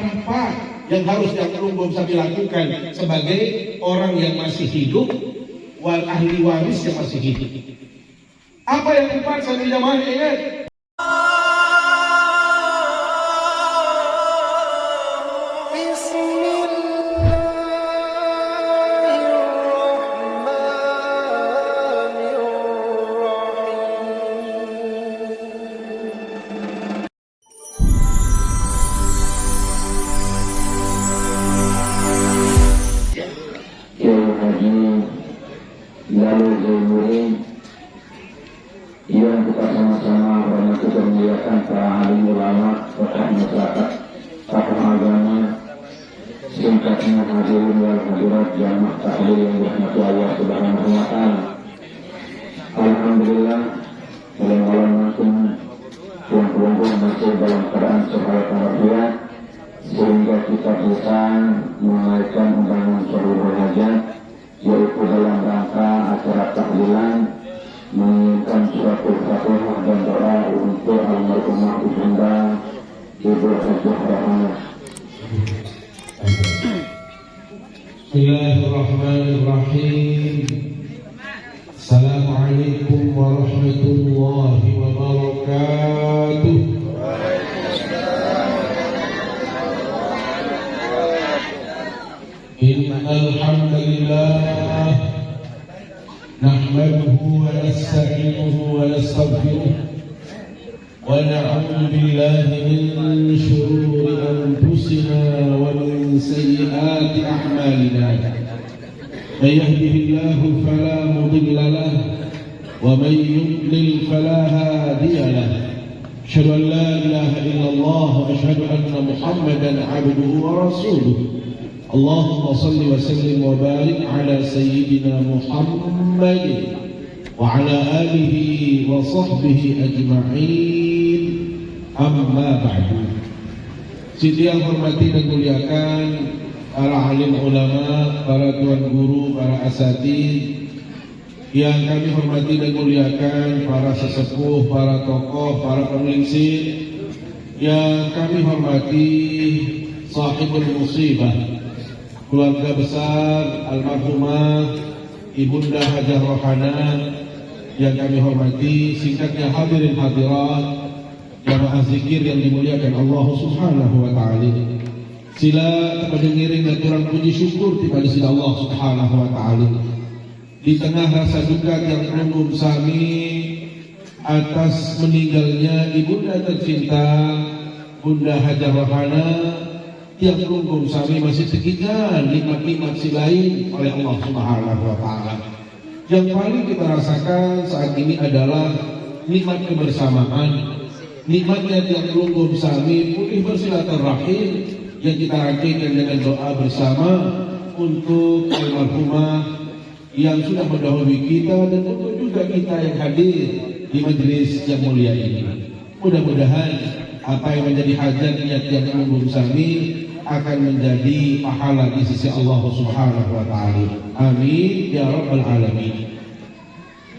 empat yang harus Jaklungkum Sami lakukan sebagai orang yang masih hidup, wal ahli waris yang masih hidup. Apa yang empat Sami jamaah ingat? yang kita sama-sama hormati dan muliakan para alim ulama, tokoh masyarakat, tokoh agama, singkatnya hadirin wal hadirat jamaah taklim yang dirahmati Allah Subhanahu wa taala. Alhamdulillah, malam makin tuan-tuan masih dalam keadaan sehat walafiat, sehingga kita bisa menunaikan undangan seluruh hajat, yaitu dalam rangka acara tahlilan, menginginkan suatu fatihah dan doa untuk almarhumah ibunda Ibu Hajah Rahmat. Bismillahirrahmanirrahim. Assalamualaikum warahmatullahi wabarakatuh. Innal hamdalillah nahmaduhu wa nasta'inuhu wa nastaghfiruh wa na'udzu billahi min shururi anfusina wa min sayyiati a'malina. May yahdihillahu fala mudilla lahu wa may yudlil fala hadiya lahu. Asyhadu an la ilaha illallah wa asyhadu anna Muhammadan 'abduhu wa rasuluh. Allahumma salli wa sallim wa barik ala sayyidina Muhammad wa ala alihi wa sahbihi ajma'in, amma ba'du. Sidi yang hormati dan muliakan para alim ulama, para tuan guru, para asatidz, yang kami hormati dan muliakan para sesepuh, para tokoh, para pemimpin, yang kami hormati sahibul musibah, keluarga besar almarhumah Ibunda Hajah Rohana yang kami hormati, singkatnya hadirin hadirat jamaah zikir yang dimuliakan Allah Subhanahu wa taala. Sila kepada ngiring dan kurang puji syukur kepada sila Allah Subhanahu wa taala. Di tengah rasa duka yang menunggu sami atas meninggalnya ibunda tercinta Bunda Hajah Rohana, yang beruntung sami masih sekian nikmat-nikmat si lain oleh Allah Subhanahu wa taala. Yang paling kita rasakan saat ini adalah nikmat kebersamaan, nikmatnya yang beruntung sami pulih bersilaturahim yang kita rangkaikan dengan doa bersama untuk almarhumah yang sudah mendahului kita dan untuk juga kita yang hadir di majelis yang mulia ini. Mudah-mudahan apa yang menjadi hajat niat yang beruntung sami akan menjadi pahala di sisi Allah Subhanahu wa taala. Amin ya rabbal alamin.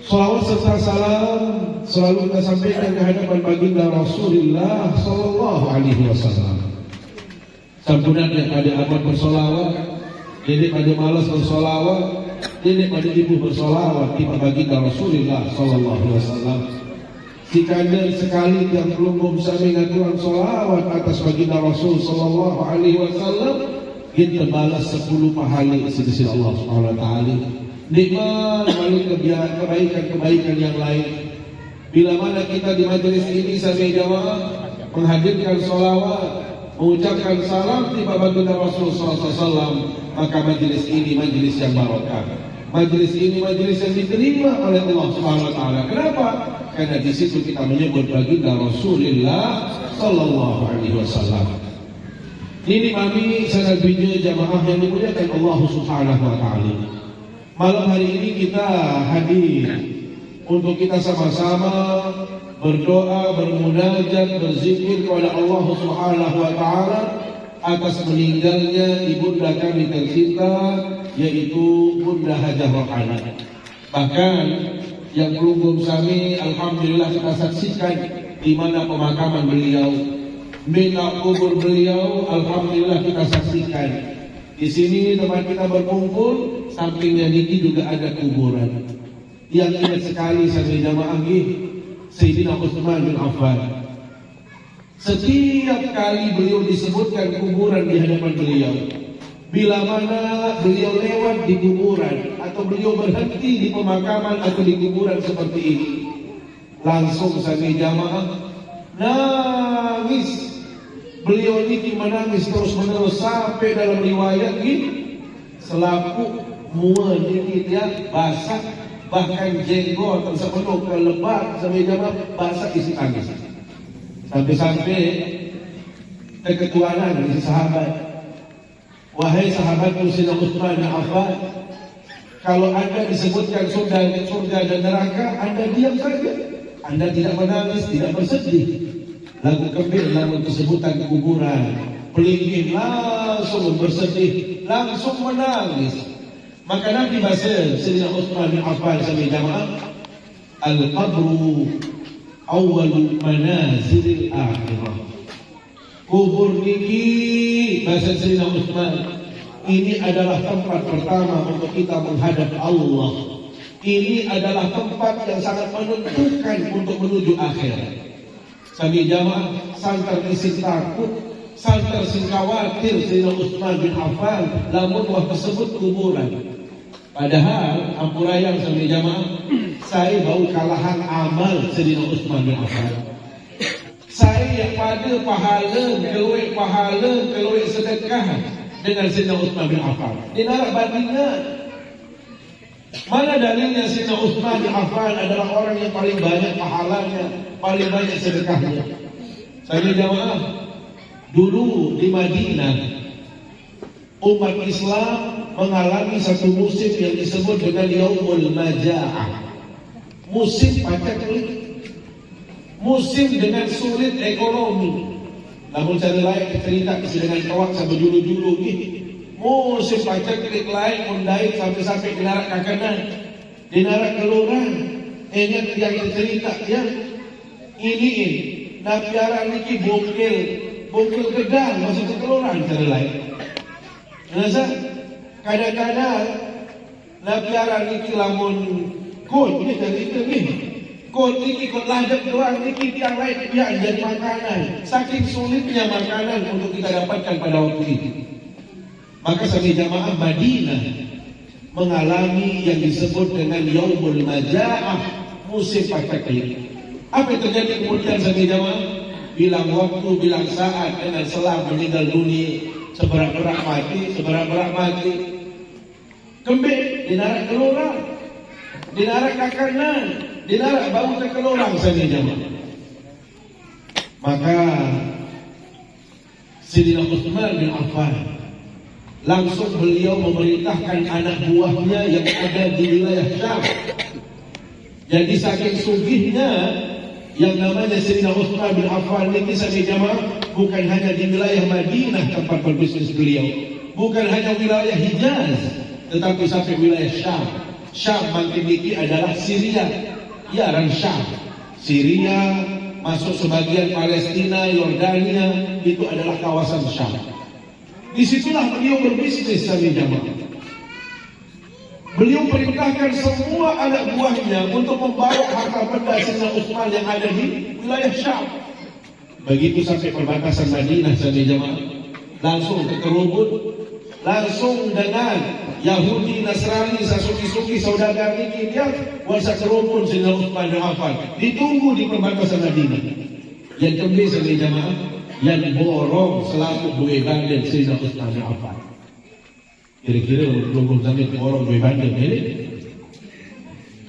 Salawat serta salam selalu kita sampaikan ke hadapan baginda Rasulullah sallallahu alaihi wasallam. Sampunan yang pada amat bersolawat, dedek pada malas bersolawat, dedek pada ibu bersolawat di baginda Rasulullah sallallahu alaihi wasallam. Sikandar sekali yang belum sami ngaturan solawat atas baginda Rasul sallallahu alaihi wasallam, kita balas 10 pahala di sisi Allah Subhanahu wa taala. Nikmat balik kebaikan yang lain. Bila mana kita di majelis ini sami jamaah menghadirkan solawat, mengucapkan salam di baginda Rasul sallallahu alaihi wasallam, maka majelis ini majelis yang barokah. Majelis ini majelis yang diterima oleh Allah Subhanahu wa taala. Kenapa? Karena di situ kita menyebut baginda Rasulullah sallallahu alaihi wasallam. Ini kami sangat bijak jamaah yang dimuliakan Allah Subhanahu wa taala. Malam hari ini kita hadir untuk kita sama-sama berdoa, bermunajat, berzikir kepada Allah Subhanahu wa taala atas meninggalnya ibunda kami tercinta, yaitu Bunda Hajah Rohana. Bahkan yang belum kami, alhamdulillah kita saksikan di mana pemakaman beliau. minta kubur beliau, alhamdulillah kita saksikan. Di sini tempat kita berkumpul, sampingnya Niki juga ada kuburan. Yang ingat sekali saya jamaah Sayyidina Utsman bin Affan. Setiap kali beliau disebutkan kuburan di hadapan beliau, bila mana beliau lewat di kuburan atau beliau berhenti di pemakaman atau di kuburan seperti ini, langsung saya jamaah nangis. Beliau ini menangis terus menerus sampai dalam riwayat ini selaku mual ini dia basah, bahkan jenggot sepenuh kelebat sampai jamaah basah isi tangis. Sampai-sampai keketuanan isi sahabat, wahai sahabatku Sayyidina Utsman bin Affan, kalau anda disebutkan surga dan neraka, anda diam saja, anda tidak menangis, tidak bersedih. Lagu kembir lagu kesebutan kuburan, pelingin langsung bersedih, langsung menangis. Maka Nabi bahasa Sayyidina Utsman bin Affan sampai jamaah, al-qabru awwalul manazilil akhirah. Kubur niki bahasa Sayyidina Utsman, ini adalah tempat pertama untuk kita menghadap Allah. Ini adalah tempat yang sangat menentukan untuk menuju akhirat. Sambil jamaah santar isin takut, santar sin khawatir Sayyidina Utsman bin Affan lamun wah tersebut kuburan. Padahal ampurayang sambil jamaah, saya bau kalahan amal Sayyidina Utsman bin Affan. Saya yang pada pahala keluar sedekah dengan Sayyidina Utsman bin Affan. Dinarak bandingan. Mana dalilnya Sayyidina Utsman bin Affan adalah orang yang paling banyak pahalanya, paling banyak sedekahnya. Saya jamaah, dulu di Madinah umat Islam mengalami satu musim yang disebut dengan Yaumul Maja'ah. Musim paceklik, musim dengan sulit ekonomi. Namun saya layak cerita dengan kawak sampai dulu-dulu ini. Musim paceklik lain mendait sampai-sampai dinarak kakanan, dinarak keluran. Ingat yang cerita ya, ini nabiara niki bongkil gedang masuk ke keluran cara lain. Nasa kadang-kadang nabiara niki lamun kot ini dari itu ni. Kot niki kot ladap doang niki yang lain dia jadi makanan. Saking sulitnya makanan untuk kita dapatkan pada waktu itu. Maka sampai jamaah Madinah mengalami yang disebut dengan Yaumul Maja'ah, musim paceklik. Apa yang terjadi kemudian sampai jamaah? Bilang waktu, bilang saat, dengan selang meninggal dunia, seberak-berak mati. Kembali dinarak keluar, dinarak kakanan, dinarak bau ke keluar sampai jamaah. Maka Sayyidina Utsman bin Affan langsung beliau memerintahkan anak buahnya yang ada di wilayah Syam. Jadi saking sugihnya yang namanya Sayyidina Utsman bin Affan ini sampai jamaah bukan hanya di wilayah Madinah tempat berbisnis beliau, bukan hanya wilayah Hijaz, tetapi sampai wilayah Syam. Syam makin ini adalah Syria, ya orang Syam. Syria masuk sebagian Palestina, Yordania, itu adalah kawasan Syam. Disitulah beliau berbisnis sambil jamaah. Beliau perintahkan semua anak buahnya untuk membawa harta benda Sayyidina Utsman yang ada di wilayah Syam. Begitu sampai perbatasan Madinah sambil jamaah, langsung ke Kerubut, langsung dengan Yahudi Nasrani sasuki-suki saudagar ini dia wasa Kerubut Sayyidina Utsman bin Affan ditunggu di perbatasan Madinah. Yang kembali sambil jamaah, yang borong selaku buai bandel Sayyidina Utsman bin Affan. Kira-kira belum sampai borong buai bandel ini.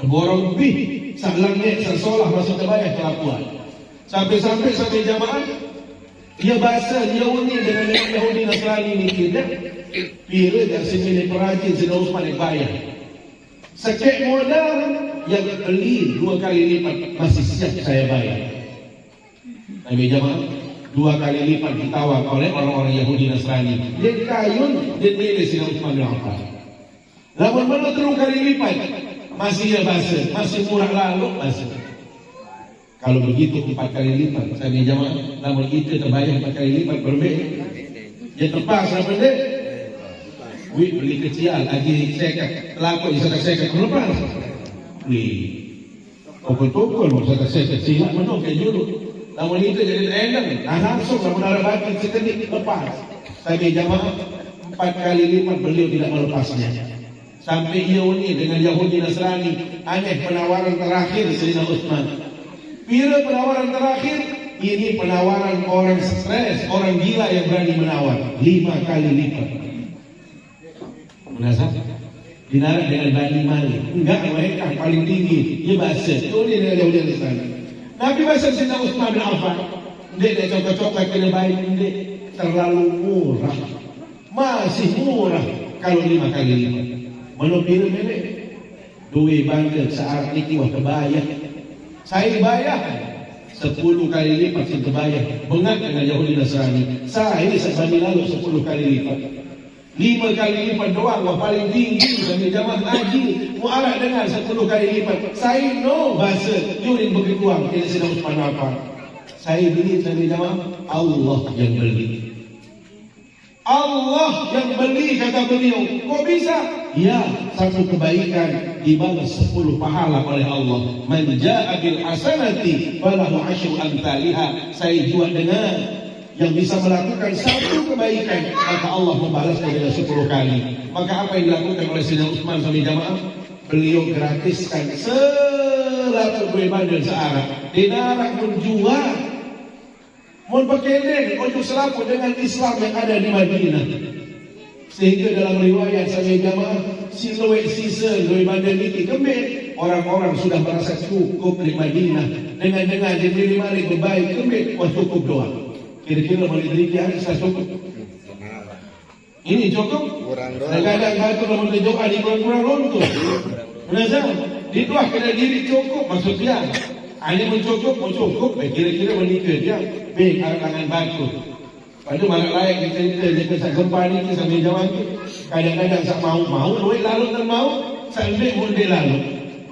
Borong lebih salangnya sesolah masuk ke bayar kelakuan. Sampai-sampai jamaah dia bahasa Yahudi dengan Yahudi Nasrani ini kita pilih dari sini perajin Sayyidina Utsman yang bayar. Sekek modal yang beli 2 kali lipat masih siap saya bayar. Nabi jamaah 2 kali lipat ditawar oleh orang-orang Yahudi Nasrani. Dia kayun, dia pilih Sayyidina Utsman bin Affan. Lawan mana 3 kali lipat masih ya bahasa, masih murah lalu bahasa. Kalau begitu 4 kali lipat. Saya jamaah, namun itu terbayang 4 kali lipat berbeda. Dia terpaksa benda. Wih, beli kecil lagi sekat, laku isaka sekat melepas. Wih, tokol-tokol maksudnya sekat silap menok kayak dulu. Namun itu jadi endang, nah langsung namun arah batin sekedik lepas. Saya jamaah 4 kali lipat beliau tidak melepasnya. Sampai ini dengan Yahudi Nasrani, aneh penawaran terakhir Sayyidina Utsman. Bila penawaran terakhir, ini penawaran orang stres, orang gila yang berani menawar 5 kali lipat. Menasab dinarik dengan Bani Malik. Enggak, mereka paling tinggi. Dia bahasa itu dia dengan Yahudi Nasrani. Nabi bahasa Sayyidina Utsman bin Affan, dia cokok-cokok kena baik, dia terlalu murah. Masih murah kalau 5 kali lipat. Menopir melek duit bangga saat ini wah kebayar. Saya bayar 10 kali lipat saya kebayar. Bengat dengan Yahudi Nasrani. Saya sebanding lalu 10 kali lipat. 5 kali lipat doang wah paling tinggi sampai jamaah haji. Mu'alak dengan 10 kali lipat. Saya no bahasa yurin begitu uang. Kita sedang Utsman apa? Saya beli sampai jamaah Allah yang beli. Allah yang beli kata beliau. Kok bisa? Ya, satu kebaikan dibalas 10 pahala oleh Allah. Man jaa bil hasanati falahu asyru amsalha. Saya juga dengar yang bisa melakukan satu kebaikan maka Allah membalasnya dengan 10 kali. Maka apa yang dilakukan oleh Sayyidina Utsman sama jamaah? Beliau gratiskan 100 bandar searah. Dinarak menjual mau berkendeng untuk selaku dengan Islam yang ada di Madinah. Sehingga dalam riwayat saya jamaah siloe sisa loe badan ini kembali orang-orang sudah merasa cukup di Madinah dengan diri mari berbaik kembali wah cukup doa. Kira-kira mau diberi hari saya cukup. Ini cukup. Kadang-kadang batu namun doa di kurang runtuh. Menazam di doa kena diri cukup maksudnya. Hanya mencukup, kira-kira menikah dia, baik tangan batu. Pada malam lain kita dia gempa ni kita sambil jawab tu. Kadang-kadang tak mau, duit lalu tak mau, sambil model lalu.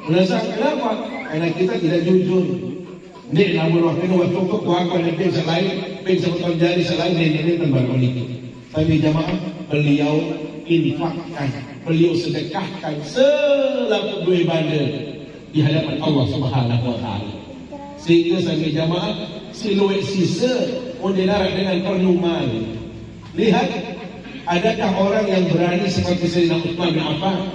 Merasa kenapa? Karena kita tidak jujur. Ni namun waktu itu waktu cukup, waktu ada peng selain, peng sebetulnya jari selain ini tambah menikah. Sambil jamaah beliau infakkan, beliau sedekahkan selaku duit bandar di hadapan Allah Subhanahu Wa Taala. Sehingga sampai jamaah siluet sisa moderarat dengan perlu mal. Lihat, adakah orang yang berani seperti Sayyidina Utsman bin Affan?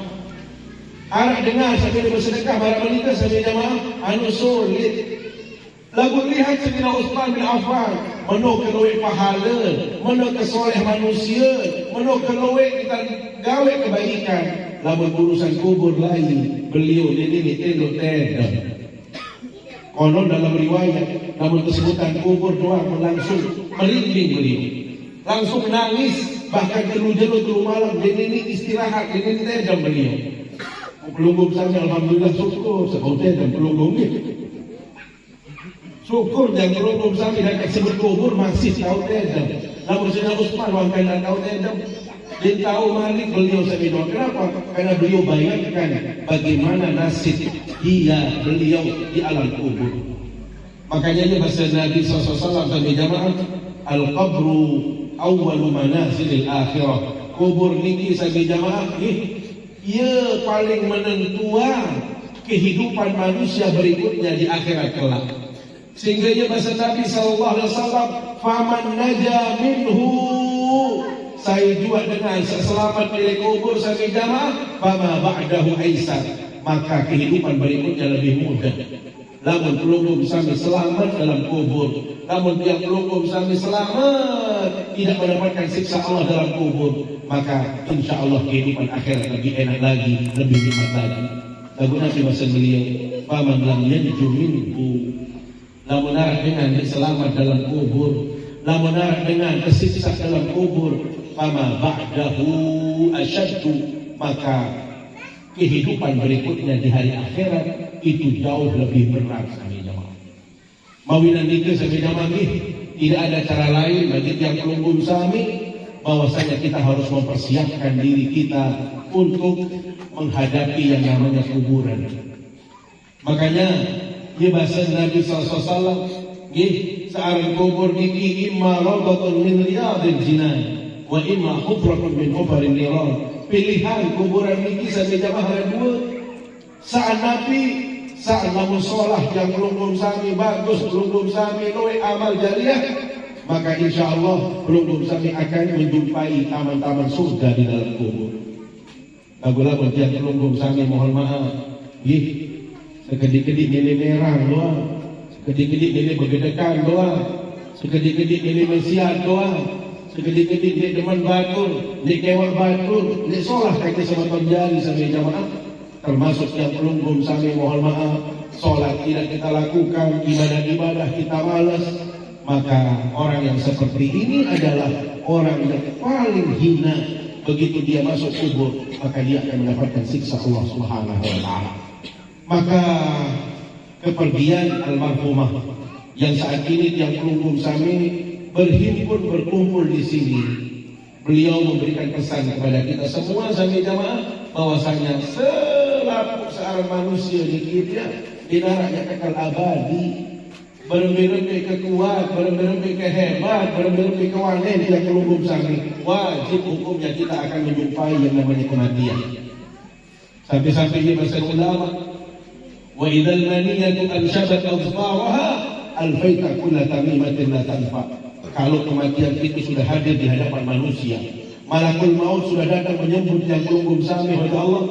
Arak dengar sampai dia bersedekah barang menikah sampai jamaah anu sulit. Lagu lihat Sayyidina Utsman bin Affan meno keluwe pahala, meno kesoleh manusia, meno keluwe kita gawe kebaikan. Lamun urusan kubur lain, beliau ini tenda. Konon dalam riwayat, namun kesebutan kubur doang langsung merinding beliau, langsung nangis, bahkan jenuh-jenuh malam. Ini istirahat, ini tenda beliau. Pelunggung saja, alhamdulillah syukur, sebab tenda pelunggung ni. Syukur dan pelunggung saja dan sebut kubur masih tahu tenda. Namun Sayyidina Utsman wangkai dan tahu tenda. Dia tahu Malik beliau sebidang. Kenapa? Karena beliau bayangkan bagaimana nasib beliau di alam kubur. Makanya bahasa Nabi SAW sampai jamaah al-qabru awwalu manazilil akhirah. Kubur ini sampai jamaah ia paling menentukan kehidupan manusia berikutnya di akhirat kelak. Sehingga ia bahasa Nabi SAW faman naja minhu, saya juga dengan selamat dari kubur sampai jamaah fama ba'dahu aisar, maka kehidupan berikutnya lebih mudah. Namun pelunggung sampai selamat dalam kubur, namun tiap pelunggung sampai selamat tidak mendapatkan siksa Allah dalam kubur, maka insya Allah kehidupan akhirat lebih enak lagi, lebih nikmat lagi. Lagu Nabi bahasa beliau faman lam yanju minhu, namun arah dengan selamat dalam kubur, namun arah dengan kesiksa dalam kubur, fama ba'dahu asyaddu, maka kehidupan berikutnya di hari akhirat itu jauh lebih berat sampai jamaah. Mawinan itu sampai jamaah ini tidak ada cara lain bagi tiap pelunggung sami bahwasanya kita harus mempersiapkan diri kita untuk menghadapi yang namanya kuburan. Makanya Ye bahasa Nabi sallallahu alaihi wasallam, nggih, saaran kubur niki imma rawdatun min riyadil jinan wa imma hufratun min hufarin niran. Pilihan kuburan niki sami jamaah ada dua. Saat Nabi, saat namun solah yang pelunggung sami bagus, pelunggung sami loe amal jariah, maka insya Allah pelunggung sami akan menjumpai taman-taman surga di dalam kubur. Lagu-lagu tiap pelunggung sami mohon maaf, nggih. Sekedik-kedik nilai merah doang, sekedik-kedik nilai bergedekan doang, sekedik-kedik nilai mesiat doang, sekedik-kedik nilai deman batur, nilai kewal batur, nilai solah kaki sama terjadi sampai jamaah. Termasuk yang pelunggung sampai mohon maaf, solat tidak kita lakukan, ibadah-ibadah kita malas. Maka orang yang seperti ini adalah orang yang paling hina. Begitu dia masuk kubur, maka dia akan mendapatkan siksa Allah Subhanahu wa Ta'ala. Maka kepergian almarhumah yang saat ini yang pelunggung sami berhimpun berkumpul di sini, beliau memberikan pesan kepada kita semua sami jamaah bahwasanya selaku seorang manusia di kita dinaranya kekal abadi, berembe-rembe kekuat, berembe-rembe kehebat, berembe-rembe kewanen yang pelunggung sami, wajib hukumnya kita akan menjumpai yang namanya kematian. Sampai-sampai dia bahasa ulama, wa idzal maniyatu anshabat adfaraha alfaita kulla tamimatin la tanfa. Kalau kematian itu sudah hadir di hadapan manusia, malakul maut sudah datang menyambut yang pelunggung sami oleh Allah.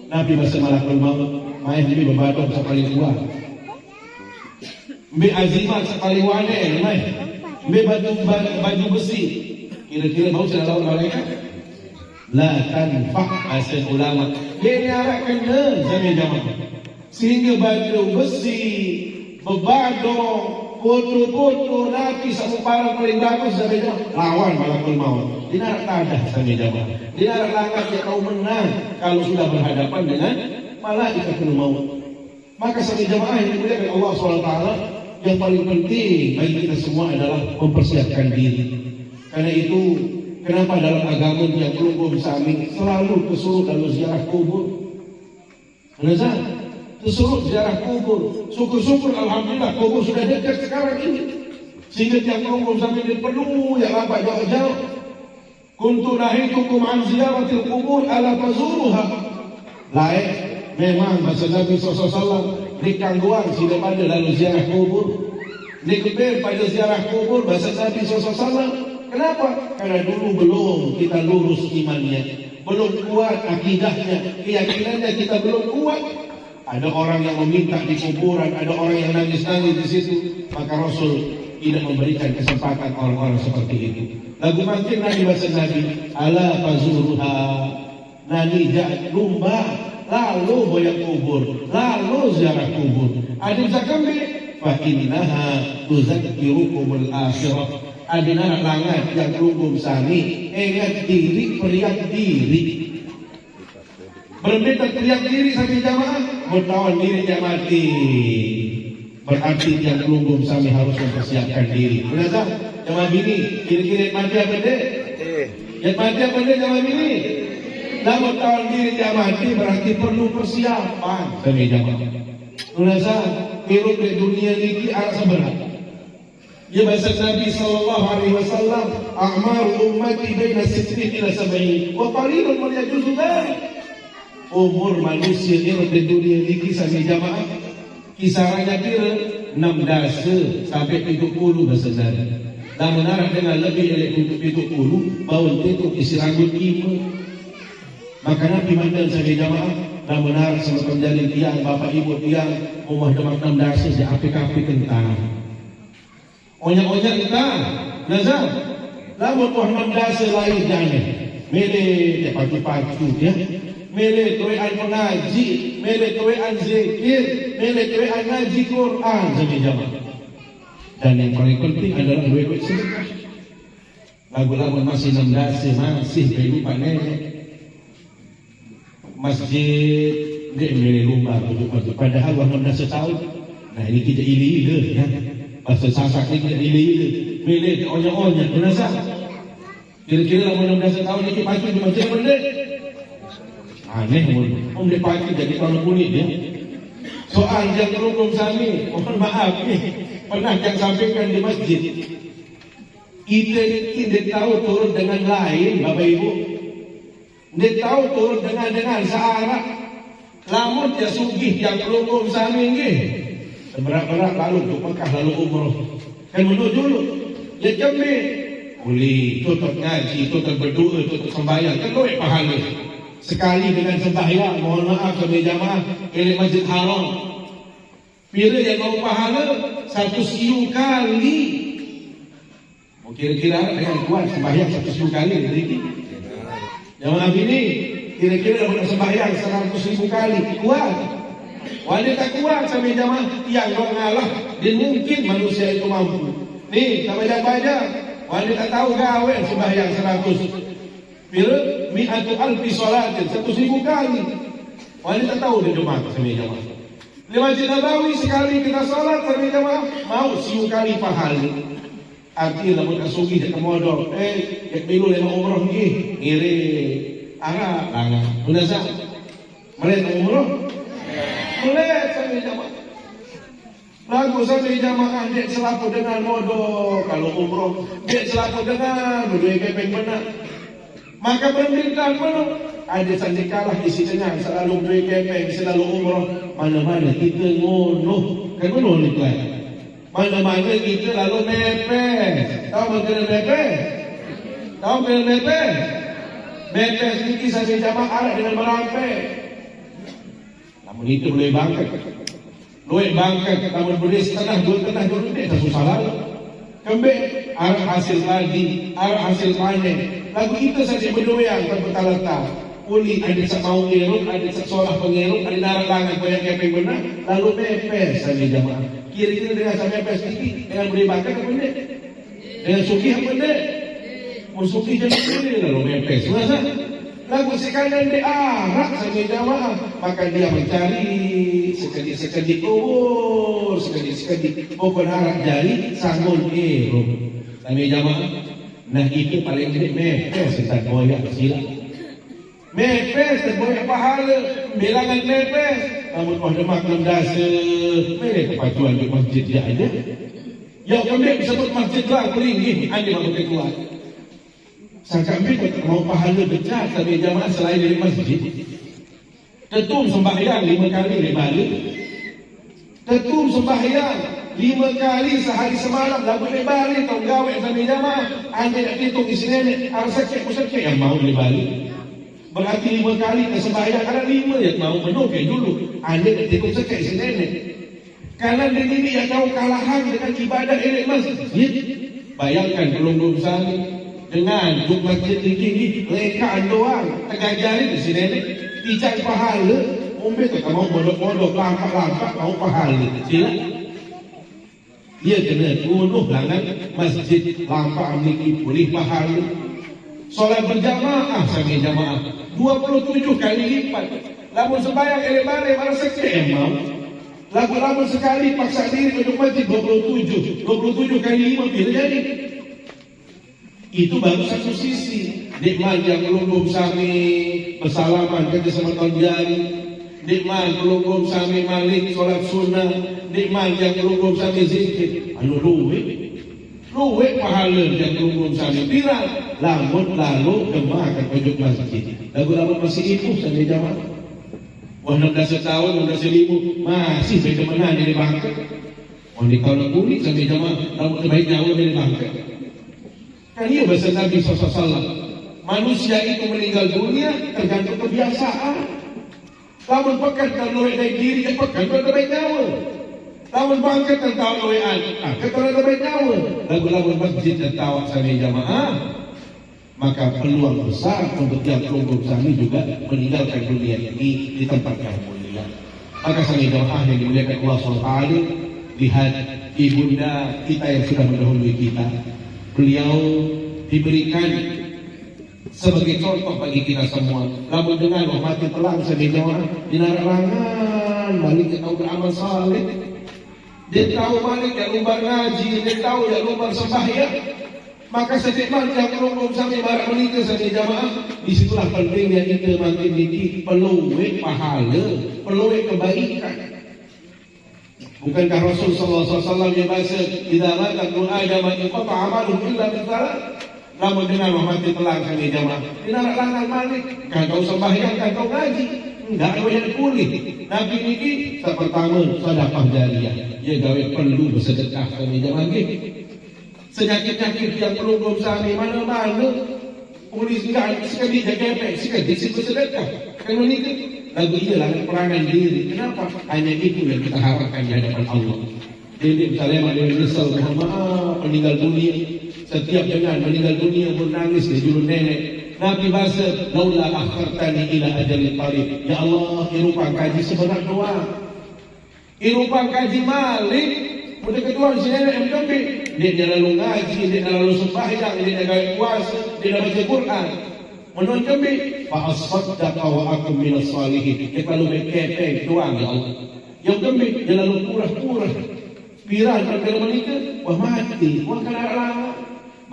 Nabi bahasa malakul maut, main ini berbadang sekali kuat, be azimat sekali wanen, main be baju besi. Kira-kira mau sudah lawan malaikat? La tanfa. Asal ulama dia arahkan zaman jamaah. Sehingga baju besi, bebadong, foto-foto Nabi sama para paling bagus sampai lawan malakul maut. Dinarak tadah sampai jamaah. Dinarak langkah dia tahu menang kalau sudah berhadapan dengan malaikatul maut. Maka sampai jamaah yang dimuliakan Allah SWT, yang paling penting bagi kita semua adalah mempersiapkan diri. Karena itu kenapa dalam agama yang pelunggung sami selalu kesuruh dalam ziarah kubur? Kenapa? Kesuruh ziarah kubur. Syukur-syukur alhamdulillah kubur sudah dekat sekarang ini. Sehingga tiap pelunggung sami dia perlu yang lambat jauh-jauh. Kuntu nahitukum an ziyaratil kubur ala fazuruha. Lain memang bahasa Nabi SAW dikangguan sila pada lalu ziarah kubur. Dikebir pada ziarah kubur bahasa Nabi SAW. Kenapa? Karena dulu belum kita lurus imannya, belum kuat akidahnya, keyakinannya kita belum kuat. Ada orang yang meminta di kuburan, ada orang yang nangis-nangis di situ. Maka Rasul tidak memberikan kesempatan orang-orang seperti itu. Lagu makin Nabi bahasa Nabi, ala fazuruha, nani jak lumba, lalu boyak kubur, lalu ziarah kubur. Ada zakambi, fa innaha tuzakkirukumul akhirah. Adina langat yang pelunggung sami, ingat diri, periak diri. Berbeda teriak diri sampai jamaah, bertawan dirinya mati. Berarti yang pelunggung sami harus mempersiapkan diri. Kenapa? Jamaah bini, kira-kira mati apa deh? Yang mati apa deh jamaah bini? Nah, bertawan diri yang mati berarti perlu persiapan sampai jamaah. Kenapa? Hidup di dunia ini arah seberat. Ya bahasa Nabi sallallahu alaihi wasallam, a'mar ummati baina 60 ila 70 wa qalilun man yajuzu dzalik. Umur manusia ini di dunia ini kisah jamaah kisarannya kira 16 sampai 70 bahasa Nabi. Dan menarik dengan lebih dari 70 bau itu isi rambut ibu. Maka Nabi mandang sebagai jamaah dan menarik sama penjalin tiang bapak ibu tiang umur demak 16 di api-api kentang. Onyak-onyak kita, nazar. Lalu Tuhan mendasar lain jangan. Mele dia pacu-pacu ya. Mele tuan mengaji, mele tuan zikir, mele tuan ngaji Quran sampai jamaah. Dan yang paling penting adalah duit sedekah. Lagu-lagu masih 16 masih belum nenek. Masjid dia mele lumba padahal 16 tahun. Nah ini kita ili-ili ya. Bahasa sasak ni kita ili-ili, milih onyak-onyak, kenapa? Kira-kira lah 16 tahun ini pacu di masjid benda. Aneh pun, dia pacu jadi kalau kulit dia. Soal yang rukun sami, mohon maaf ni, pernah yang sampaikan di masjid. Kita tidak tahu turun dengan lain, Bapak Ibu. Dia tahu turun dengan searah. Lamun dia sugih yang rukun sami ni. Berat-berat lalu untuk Mekah lalu umroh. Kan menuju dulu. Dia kembali. Boleh tutup ngaji, tutup berdoa, tutup sembahyang. Kan boleh pahala. Sekali dengan sembahyang, mohon maaf kami jamaah oleh Masjid Haram. Bila yang mau pahala 100,000 kali. Kira-kira dengan kuat sembahyang 100,000 kali sedikit. Jamaah ini kira-kira dapat sembahyang 100,000 kali kuat. Wanita kuat sampai jamaah yang ngalah. Dia mungkin manusia itu mampu. Nih, sama baca. Wanita tahu gawe sembahyang 100. Bila mi'atu alfi salatin 100,000 kali. Wanita tahu dia jemaah sampai jamaah. Di Masjid Nabawi sekali kita salat sampai jamaah mau 1000 kali pahala. Artinya namun kasugi dia kemodok. Yak milu lema umroh ni ngiri Arab langan. Unasa. Melihat umroh. Melihat sampai jamaah. Lagu sampai jamaah dia selaku dengan modok. Kalau umroh dia selaku dengan berdua kepeng benar. Maka permintaan penuh. Ada saja kalah isi dengan selalu berdua kepeng, selalu umroh. Mana-mana kita ngono. Kan ngono ni tuan. Mana-mana kita lalu mepes. Tahu mengenai mepes? Tahu mengenai mepes? Mepes ini sampai jamaah alat dengan merampek. Namun itu boleh bangkat. Boleh bangkat. Namun boleh setengah dua tak susah lalu. Kembali arah hasil lagi, arah hasil panen. Lagu itu saja berdua yang berbetal-betal. Uli ada sak mau ngeruk, ada sak solah pengeruk, ada narak langan koyak kepeng benar. Lalu mepes saja jamaah. Kira-kira dengan sampai mepes sedikit, dengan boleh bangkat apa benda? Dengan suki apa benda? Musuki jangan boleh lalu mepes. Masa? Lagu sekalian dia arak saja jamaah. Maka dia mencari sekali-sekali kubur, sekali-sekali pokok arak jari sanggul ngeruk. Sampai jamaah. Nah itu paling tidak mepes tak boyak silap. Mepes tak boyak pahala. Bilangan mepes. Namun pada maklum dasar mereka kepacuan di masjid dia ada. Ya kami sebut masjid lah beringin. Anda mahu keluar. Sang kami mau pahala besar sampai jamaah selain dari masjid. Tetum sembahyang 5 kali di balik. Tetum sembahyang 5 kali sehari semalam. Lagu di balik kau gawe sampai jamaah. Anda nak hitung isi nenek. Arah sakit yang mau di balik. Berarti 5 kali ke sembahyang. Ada 5 yang mau menukir dulu. Anda nak hitung sakit isi nenek. Karena ini yang kau kalahan dengan ibadah ini masjid. Bayangkan pelunggung sani. Dengan duk masjid tinggi lekaan doang tergajarin di sini ni tidak pahala umbe tu mau bodok-bodok lampak-lampak mau pahala sila dia kena bunuh langan masjid lampak memiliki boleh pahala solat berjamaah sampai jamaah 27 kali lipat lamun sembahyang elek-elek mana sekali mau lagu-lagu sekali paksa diri untuk masjid 27 kali 5 bila jadi. Itu baru satu sisi. Nikmat yang pelunggung sami bersalaman kerja sama tahun jari. Nikmat pelunggung sami malik solat sunnah. Nikmat yang pelunggung sami zikir. Anu luwe pahala yang pelunggung sami pirang. Lamun lalu kemakan pojok masjid. Lagu-lagu masih ibu sampai jamaah. Wah 16 tahun, 16 masih bagaimana dari bangkat. Oh di kalau kulit sampai jamaah. Lamun terbaik jauh dari bangkat. Kan ia bahasa Nabi SAW. Manusia itu meninggal dunia tergantung kebiasaan. Lamun pekat kalau dari diri, pekat kalau baik nyawa. Lamun bangkat tertawa loean, kalau baik nyawa. Lagu-lagu masjid tertawa sampai jamaah. Maka peluang besar untuk yang pelunggung sami juga meninggalkan dunia ini di tempat yang mulia. Maka sampai jamaah yang dimuliakan Allah SWT. Lihat ibunda kita yang sudah mendahului kita. Beliau diberikan sebagai contoh bagi kita semua. Lamun dengan mati telang sampai jamaah dinarangan balik ke tahu beramal saleh. Dia tahu balik yang lumbar ngaji, dia tahu yang lumbar sembahyang. Maka setiap yang pelunggung sampai barang menikah sampai jamaah, disitulah pentingnya kita makin memiliki peluang pahala, peluang kebaikan. Bukankah Rasul sallallahu alaihi wasallam yang bahasa idza mata ibnu adam inqata amaluhu illa bi salat. Lamun dengar mati telang kami jamaah. Dina lanang malik, kagak usah sembahyang, kagak ngaji. Enggak yang pulih. Nabi niki pertama sedekah jariyah. Ia gawe perlu bersedekah kami jamaah nggih. Senyakit-nyakit yang perlu belum sami mana-mana. Pulih sekali jaga sekali bersedekah. Kalau niki lagu ini adalah perangan diri. Kenapa? Hanya itu yang kita harapkan di hadapan Allah. Jadi misalnya ada yang nyesal, mohon maaf, meninggal dunia. Setiap dengan meninggal dunia menangis di juru nenek. Nabi bahasa, laula akhartani ila ajalin qarib. Ya Allah, irupang kaji sebenar doa. Irupang kaji malik. Mudah kedua di sini yang kami. Dia lalu ngaji, dia lalu sembahyang, dia lalu puasa, dia lalu baca Quran. Menurut kami, fa'asfaddaqa wa akum minas salihin. Dia lalu berkepeng doang ya Allah. Yang kami, dia lalu purah-purah. Pirah kalau menikah, wah mati, wah kena lama.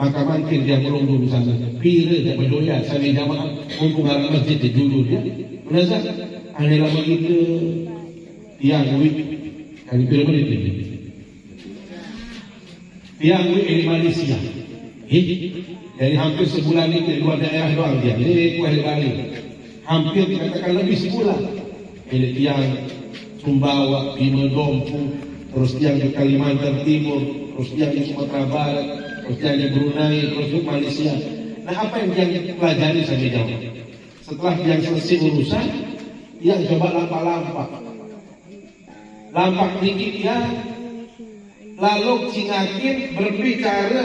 Maka makin dia melunggung sana. Pira dia berdoa, sana jamaah, mumpung arah masjid di dulu dia. Menazak, ada lama itu, tiang duit, kali pira menit ini. Tiang duit di Malaysia. Jadi hampir sebulan ini di luar daerah doang dia. Ini kuah di Bali. Hampir dikatakan lebih sebulan. Ini tiang Sumbawa, Bima Dompu, terus tiang di Kalimantan Timur, terus tiang di Sumatera Barat, terus tiang di Brunei, terus di Malaysia. Nah apa yang dia pelajari sampai jauh? Setelah dia selesai urusan, dia coba lampak-lampak. Lampak dikit dia, lalu cingakin berbicara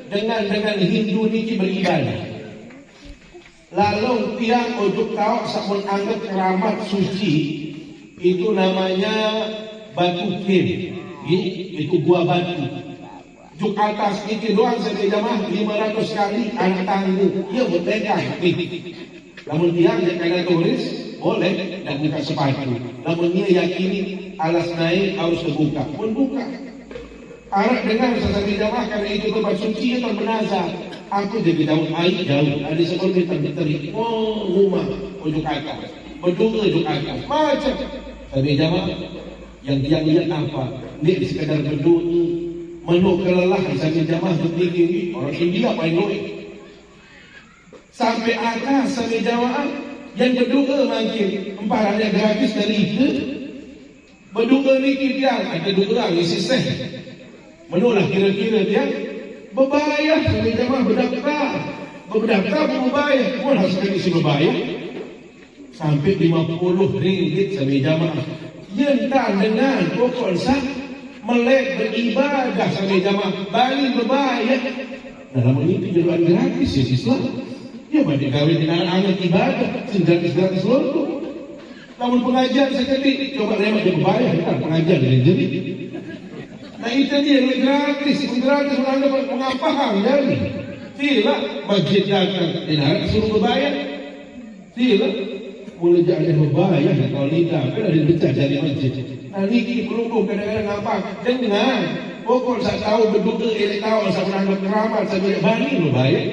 dengan Hindu niki beribadah. Lalu tiang ojuk tahu sabun anggap keramat suci itu namanya batu kin, itu gua batu. Juk atas itu doang saja jamaah 500 kali anak tangguh. Ia berpegang. Namun tiang yang kena tulis boleh dan buka sepatu. Namun ia yakini alas naik harus terbuka. Pun buka. Arab dengar sesama jamaah karena itu tempat suci atau menazar. Aku jadi daun air jauh. Ada seperti terik. Oh rumah ojuk atas. Berdoa ojuk atas. Macam. Sesama jamaah yang dia lihat apa? Ini sekadar berdoa. Menuk kelelahan sesama jamaah tinggi. Orang India main doa. Sampai atas sesama jamaah yang berdoa makin emparannya gratis dari itu. Berdoa ni kita ada doa isi seh. Menolak kira-kira dia berbayar sampai jamaah berdaftar berbayar pun harus isi berbayar sampai 50 ringgit sampai jamaah yang tak dengan pokok sah melek beribadah sampai jamaah balik berbayar dalam ini jualan gratis ya Islam dia banyak kawin dengan anak ibadah gratis lorong namun pengajian sekali coba lewat dia berbayar kan pengajian dari jadi. Nah itu dia gratis menanda mengapaham jadi. Tidak masjid datang tidak suruh berbayar. Tidak boleh jadi berbayar kalau tidak kan ada becah dari masjid. Nah ini pelukung kadang-kadang nampak dengan pokok saya tahu berdoa ini tahu saya menanda keramat saya tidak bani berbayar.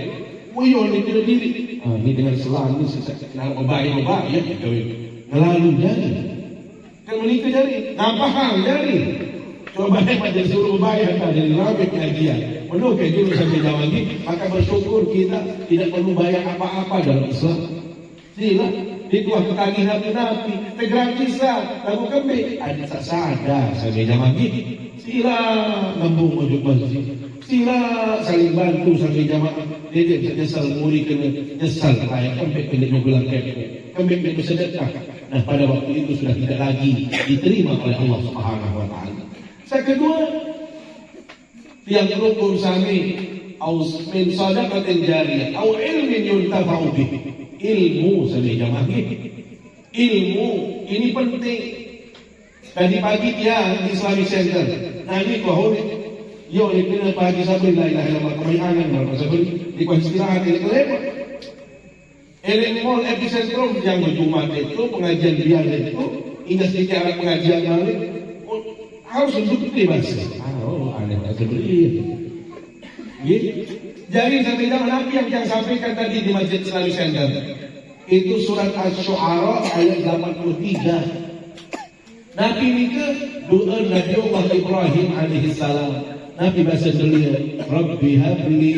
Uyo ini tidak diri. Ini dengan selalu saya berbayar ngelalu jadi. Kan menikah jadi nampaham jadi. Coba hemat jadi suruh bayar dari rabit kajian. Menurut dulu sampai jauh lagi, maka bersyukur kita tidak perlu bayar apa-apa dalam Islam. Sila, itu aku tagih nabi-nabi, gratisan, lagu kembali. Ada tak sadar sampai jauh lagi. Sila, ngambung masuk masjid. Sila, saling bantu sampai jamaah. Dia nyesal muri kena nyesal layak kembali pendek mobilan kembali. Kembali bersedekah. Nah pada waktu itu sudah tidak lagi diterima oleh Allah Subhanahu Wa Taala. Yang kedua, yang rukun sami au min sadaqatin jariyah au ilmin yuntafa'u bih. Ilmu sami jamaah. Ilmu ini penting. Tadi pagi dia di Islamic Center. Nah ini bahwa yo ini pagi sampai la ilaha illallah kemayangan kalau sampai di istirahat ini kelewat. Mall epicentrum yang Jumat itu pengajian biar itu hingga sedikit pengajian balik harus untuk bebas. Ada tak beli. Jadi sampai zaman Nabi yang sampaikan tadi di Masjid Islamic Center itu surat Asy-Syu'ara ayat 83. Nabi ni ke doa Nabi Allah Ibrahim alaihi salam. Nabi bahasa beliau, Rabbi habli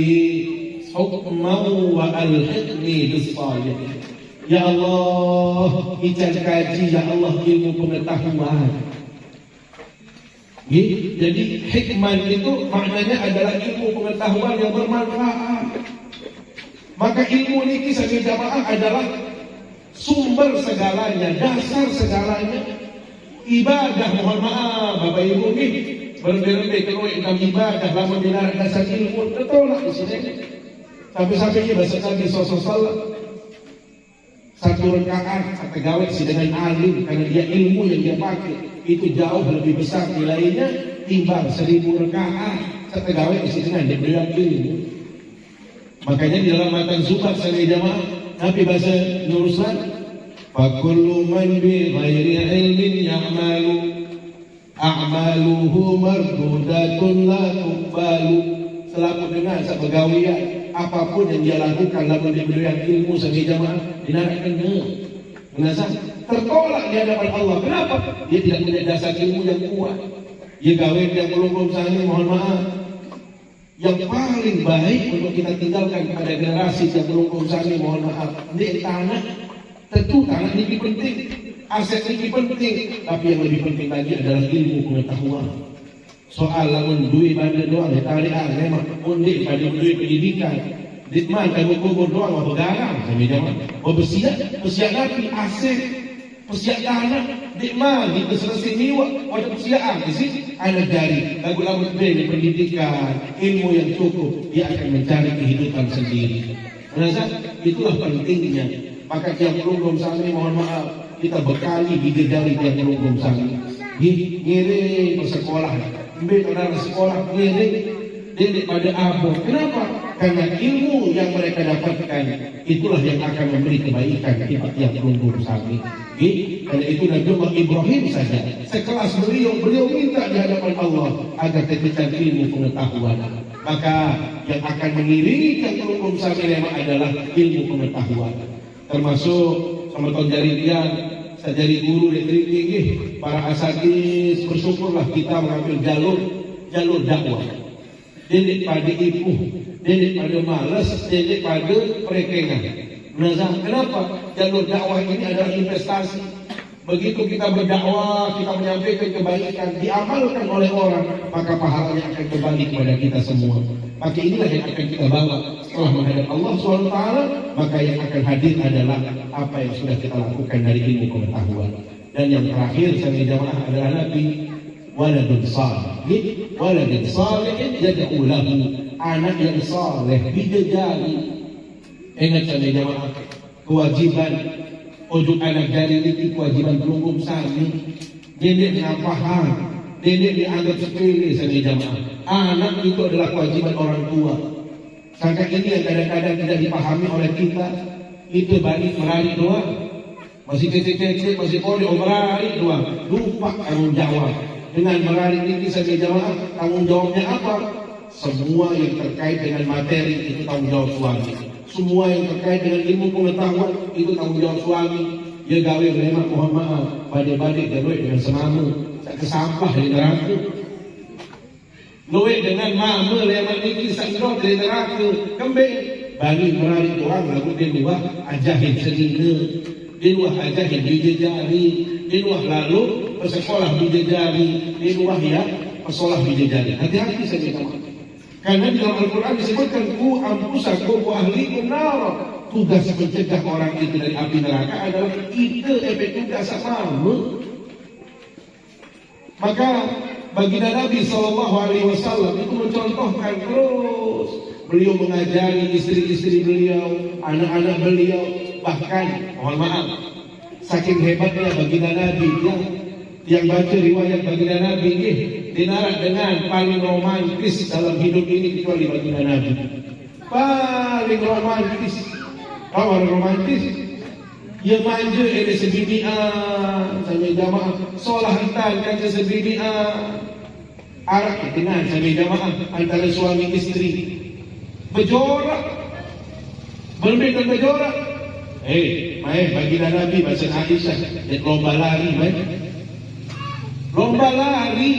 hukman wa alhiqni bis salihin. Ya Allah, ican kaji, ya Allah ilmu pengetahuan. Jadi hikmah itu maknanya adalah ilmu pengetahuan yang bermanfaat. Maka ilmu ini sebagai jamaah adalah sumber segalanya, dasar segalanya. Ibadah, mohon maaf Bapak Ibu nih berlebih-lebih kalau dalam ibadah lama dilarang dasar ilmu tertolak di sini. Sampai-sampai ini bahasa Nabi SAW, satu rakaat atau gawe dengan alim karena dia ilmu yang dia pakai itu jauh lebih besar nilainya timbang 1000 rakaat satu gawe dengan dia beriak ilmu. Makanya di dalam matan Zubat sebagai jamaah Nabi bahasa Nuruslan, fakullu man bi ghairi ilmin ya'malu a'maluhu mardudatun la tuqbalu. Selaku dengan sepegawaian apapun yang dia lakukan dalam diberikan ilmu sebagai jamaah dinamakan menazam tertolak di hadapan Allah. Kenapa? Dia tidak punya dasar ilmu yang kuat. Dia gawe yang belum sana, mohon maaf. Yang paling baik untuk kita tinggalkan kepada generasi yang belum sana, mohon maaf. Ini tanah, tentu tanah ini penting, aset ini penting, tapi yang lebih penting lagi adalah ilmu pengetahuan. Soal lamun duit pada doang ditarik memang undi pada duit pendidikan ditman kamu kubur doang apa garang kami jawab oh bersiap nabi aset bersiap tanah ditman itu selesai niwa ada persiaan di sini anak jari lagu lamun duit pendidikan ilmu yang cukup dia akan mencari kehidupan sendiri. Menazam itulah pentingnya. Maka yang belum sami mohon maaf kita bekali bidadari yang belum sami ngiring ke sekolah. Ambil anak sekolah ngiring didik pada abang. Kenapa? Karena ilmu yang mereka dapatkan itulah yang akan memberi kebaikan kepada yang belum sami. Karena itu Nabi Ibrahim saja sekelas beliau minta di hadapan Allah agar tercipta ilmu pengetahuan. Maka yang akan mengiringi yang belum sami adalah ilmu pengetahuan. Termasuk sama tahun jaridian saya jadi guru di tinggi para asatidz bersyukurlah kita mengambil jalur dakwah. Didik pada ibu, didik pada malas, didik pada perekengan. Kenapa? Jalur dakwah ini adalah investasi. Begitu kita berdakwah, kita menyampaikan kebaikan, diamalkan oleh orang, maka pahalanya akan kembali kepada kita semua. Maka inilah yang akan kita bawa setelah menghadap Allah SWT. Maka yang akan hadir adalah apa yang sudah kita lakukan dari ilmu pengetahuan. Dan yang terakhir sebagai jamaah adalah Nabi waladun salih, waladun salih yad'u lahu, anak yang saleh bidadari. Ingat sebagai jamaah kewajiban untuk anak jari ini kewajiban belum sami. Nenek ngapaham, nenek dianggap sepele sebagai jamaah. Anak itu adalah kewajiban orang tua. Sangka ini yang kadang-kadang tidak dipahami oleh kita. Itu balik merarik doang. Masih kecil-kecil, masih boleh merarik doang. Lupa tanggung jawab. Dengan merarik ini sebagai jamaah, tanggung jawabnya apa? Semua yang terkait dengan materi itu tanggung jawab suami. Semua yang terkait dengan ilmu pengetahuan itu tanggung jawab suami. Dia gawe memang mohon maaf, balik-balik gawe dengan semamu, kesampah di neraka. Luwe dengan mama lemak ini sangro dari neraka kembali bagi merarik doang lagu dia luah ajahin senina dia luah ajahin bidadari dia luah lalu persekolah bidadari dia luah ya persekolah bidadari. Hati-hati saja teman. Karena di dalam Al-Quran disebutkan ku ampusakum wa ahlikum nar. Tugas mencegah orang itu dari api neraka adalah itu efek tugas sama. Maka baginda Nabi SAW itu mencontohkan terus. Beliau mengajari istri-istri beliau, anak-anak beliau, bahkan mohon maaf, saking hebatnya baginda Nabi yang baca riwayat baginda Nabi ini dinarak dengan paling romantis dalam hidup ini kecuali baginda Nabi. Paling romantis, kawan romantis. Ia manja ada sebibian sampai jamaah solah hantar kan sebibian arak dengan sampai jamaah antara suami istri berjorak berbeda berjorak. Main baginda Nabi bahasa Aisyah dia lomba lari main lomba lari,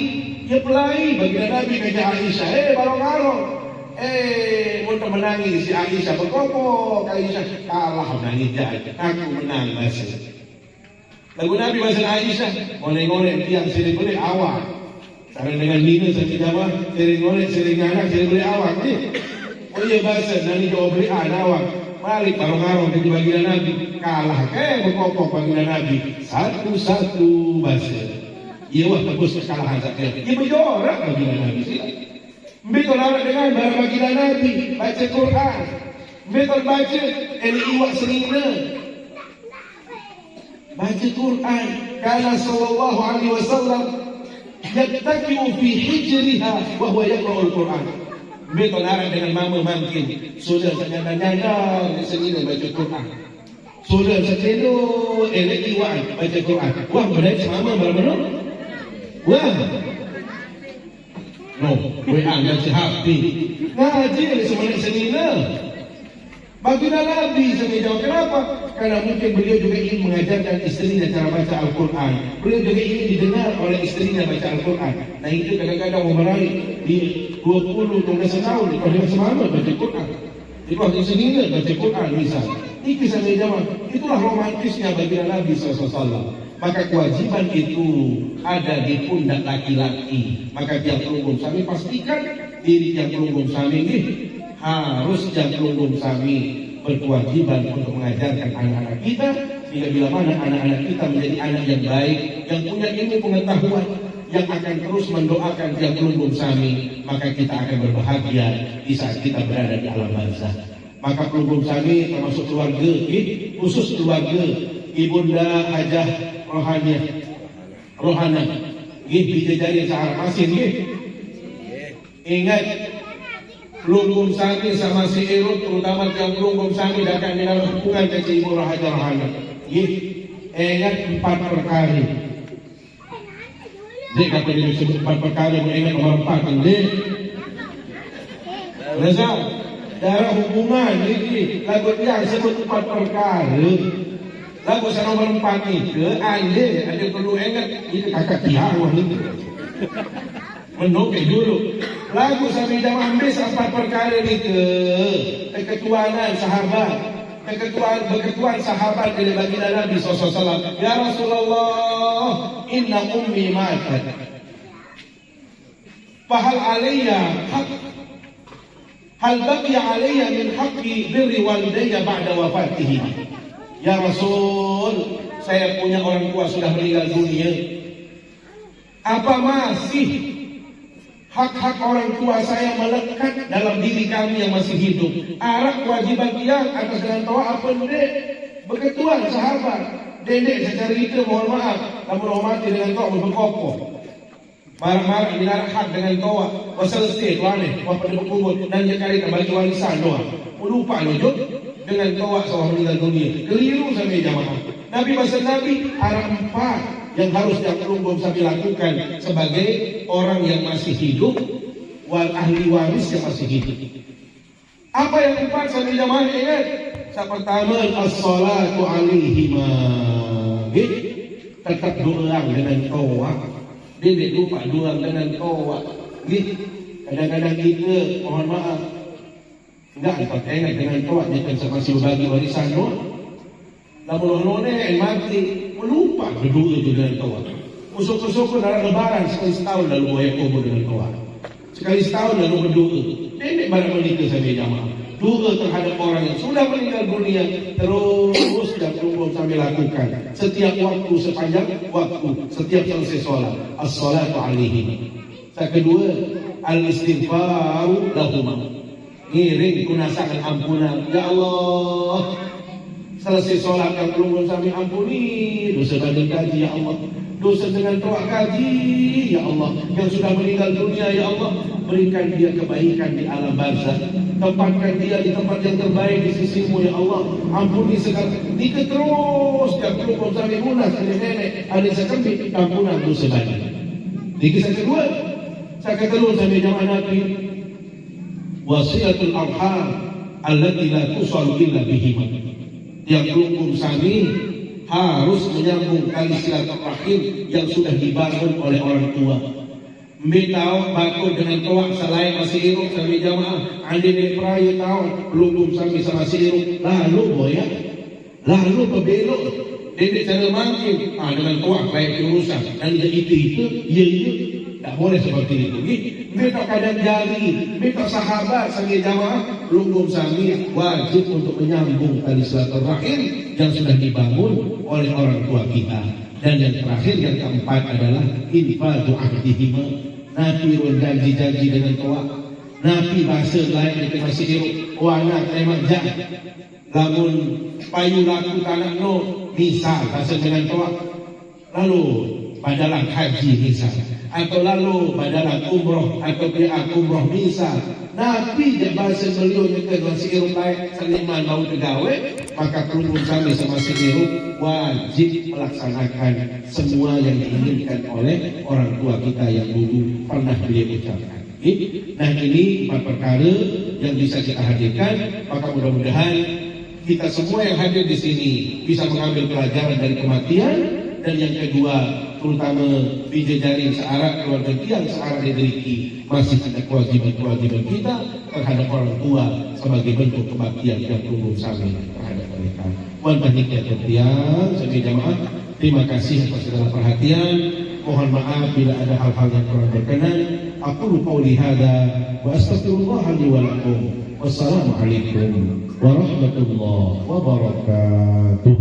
dia pelai bagi Nabi kata Aisyah, barong-barong. Mau menangis si Aisyah berkokok, Aisyah kalah menangis aja, aku menang bahasa. Lagu Nabi bahasa Aisyah, ngoleh-ngoleh tiang sering boleh awak. Sekarang dengan Nina saya jawab, sering ngoleh, sering anak, sering boleh awak. Oh iya bahasa, nanti jawab beli awak. Balik barong-barong ke baginda Nabi, kalah berkokok baginda Nabi. Satu-satu bahasa. Ia wah tebus kekalahan saya. Ia berjorak baginda Nabi sih. Betul orang dengan barang baginda Nabi baca Quran. Betul baca ini iwak serina. Baca Quran. Karena sallallahu alaihi wasallam yattaki'u fi hijriha wa huwa yaqra'ul Quran. Betul orang dengan mama mungkin sudah nyanda-nyanda serina baca Quran. Sudah seteno iwak baca Quran. Wah benar sama benar. Wah. No, WA yang sehapi. Ngaji semuanya senina. Baginda Nabi saya jawab kenapa? Karena mungkin beliau juga ingin mengajarkan istrinya cara baca Al-Quran. Beliau juga ingin didengar oleh istrinya baca Al-Quran. Nah itu kadang-kadang memarahi di 20 tahun kalau dia semangat baca Quran. Di waktu senina baca Quran misal. Itu saya jawab. Itulah romantisnya baginda Nabi SAW. Maka kewajiban itu ada di pundak laki-laki. Maka tiap pelunggung sami pastikan diri tiap pelunggung sami ini harus tiap pelunggung sami berkewajiban untuk mengajarkan anak-anak kita. Bila mana anak-anak kita menjadi anak yang baik, yang punya ilmu pengetahuan, yang akan terus mendoakan tiap pelunggung sami, maka kita akan berbahagia di saat kita berada di alam barzah. Maka pelunggung sami termasuk keluarga, khusus keluarga Ibunda Hajah Rohana, bisa jadi sahar masin, ingat pelunggung sami sama si Erut, terutama yang pelunggung sami akan dalam hubungan dengan Ibu Hajah Rohana. Ingat 4 perkara. Dek apa dia sebut 4 perkara, ingat nomor 4 kan, dek. Reza, dalam hubungan ini lagu yang sebut 4 perkara. Lagu saya nomor 4 itu, ada perlu ingat, itu kakak tiang itu. Menukik dulu. Lagu saya tidak ambil 4 perkara itu. Keketuanan sahabat. Berketuan sahabat dari baginda Nabi SAW. Ya Rasulullah, inna ummi matat. Fahal alaiya haq. Hal baqiya alaiya min haqqi birri walidayya ba'da wafatihi. Ya Rasul, saya punya orang tua sudah meninggal dunia. Apa masih hak-hak orang tua saya melekat dalam diri kami yang masih hidup? Arah kewajiban dia atas dengan tawa apa dek? Berketuan sahabat. Dek secara itu mohon maaf, namun hormati dengan tawa berkokoh. Barang-barang dilarang hak dengan tawa. Selesai tuan ni, walaupun dia berkumpul dan dia kali bagi warisan doa. Lupa lo dengan tawa seorang meninggal dunia. Keliru sampai jamaah. Nabi bahasa Nabi arah 4 yang harus yang pelunggung sampai lakukan sebagai orang yang masih hidup, wal ahli waris yang masih hidup. Apa yang 4 sampai jamaah ingat? Yang pertama as-salatu alaihima. Tetap doa dengan tawa. Dia lupa doa dengan tawa. Kadang-kadang kita mohon maaf enggak dapat ingat dengan tawa dia kan masih berbagi warisan doa. Lalu mati lupa berdoa itu dengan tawa. Usul-usul dalam lebaran sekali setahun lalu boleh kubur dengan tawa. Sekali setahun lalu berdoa. Nenek barang menikah sampai jamaah. Doa terhadap orang yang sudah meninggal dunia terus dan terus sambil lakukan setiap waktu sepanjang waktu, setiap selesai sholat. As-salatu alaihi. Yang kedua, al-istighfaru lahumah. Ngiring kunasakan ampunan. Ya Allah, selesai sholat yang belum sampai ampuni dosa badan kaji ya Allah, dosa dengan doa kaji ya Allah, yang sudah meninggal dunia ya Allah, berikan dia kebaikan di alam barzah, tempatkan dia di tempat yang terbaik di sisimu ya Allah, ampuni segala nikah terus yang belum sampai munas nenek ada sekembik ampunan dosa badan. Nikah kedua saya ketelu sampai jamaah Nabi wasiatul arham allati la tusal illa bihima. Yang pelunggung sami harus menyambung tali silaturahim yang sudah dibangun oleh orang tua. Tahu bakul dengan toak selain masih iruk sampai jamaah andin prayu tahu belum sampai sama siruk lalu boya lalu pebelok dedek cara mangkin dengan toak baik urusan dan itu iya tak boleh seperti itu. Minta kadang jari, minta sahabat sampai jamaah belum sampai wajib untuk menyambung tali silaturahim yang sudah dibangun oleh orang tua kita. Dan yang terakhir yang keempat adalah infadu ahdihima. Nabi janji-janji dengan tua. Nabi bahasa lain itu masih iruk. Wana terima jah. Lamun payu laku tanah no misal bahasa dengan tua. Lalu padalah haji misal. Atau lalu padalah umroh atau pihak umroh misal. Nabi dia bahasa beliau yang masih iruk lain seniman mau tegawe. Maka perlu kami sama sendiri wajib melaksanakan semua yang diinginkan oleh orang tua kita yang dulu pernah beliau ucapkan. Nah ini 4 perkara yang bisa kita hadirkan. Maka mudah-mudahan kita semua yang hadir di sini bisa mengambil pelajaran dari kematian. Dan yang kedua, terutama bidadari searah keluarga yang searah diberi masih ada kewajiban-kewajiban kita terhadap orang tua sebagai bentuk kebaktian yang perlu kami terhadap mereka. Wan panitia tertiang sebagai jamaah, terima kasih atas segala perhatian. Mohon maaf bila ada hal-hal yang kurang berkenan. Aku lupa lihada wa astagfirullah li wa lakum. Wassalamualaikum warahmatullahi wabarakatuh.